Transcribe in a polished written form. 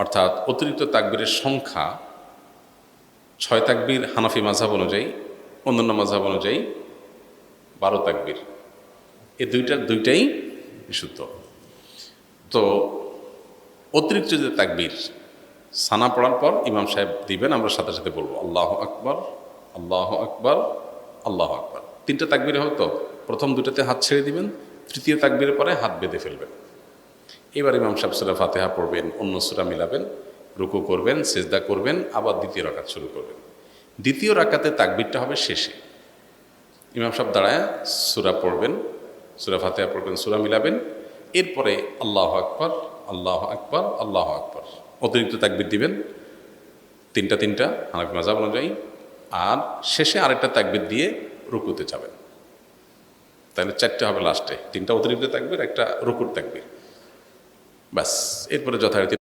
অর্থাৎ অতিরিক্ত তাকবীরের সংখ্যা 6 তাকবীর হানাফি মাযহাব অনুযায়ী, অন্যান্য মাযহাব অনুযায়ী 12 তাকবীর। এই দুইটাই বিশুদ্ধ। তো অতিরিক্ত যে তাকবীর সানা পড়ার পর ইমাম সাহেব দিবেন, আমরা সাথে সাথে বলবো আল্লাহু আকবার, আল্লাহু আকবার, আল্লাহু আকবার। 3টা তাকবীর হয়তো প্রথম 2টাতে হাত ছেড়ে দিবেন, তৃতীয় তাকবীরের পরে হাত বেঁধে ফেলবেন। এবার ইমাম সাহেব সূরা ফাতিহা পড়বেন, অন্য সূরা মিলাবেন, রুকু করবেন, সিজদা করবেন, আবার দ্বিতীয় রাকাত শুরু করবেন। দ্বিতীয় রাকাতে তাকবীরটা হবে শেষে। ইমাম সাহেব দাঁড়ায় সূরা পড়বেন, সূরা ফাতিহা পড়বেন, সূরা মিলাবেন, এরপরে আল্লাহু আকবার, আল্লাহু আকবার, আল্লাহু আকবার, অতিরিক্ত তাকবীর দিবেন 3টা হানাফি মাযহাব অনুযায়ী, আর শেষে আরেকটা তাকবীর দিয়ে রুকুতে যাবেন। তাহলে 4টে হবে লাস্টে, 3টা অতিরিক্ত তাকবীর, একটা রুকুর তাকবীর, ব্যাস। এরপরে যথারীতি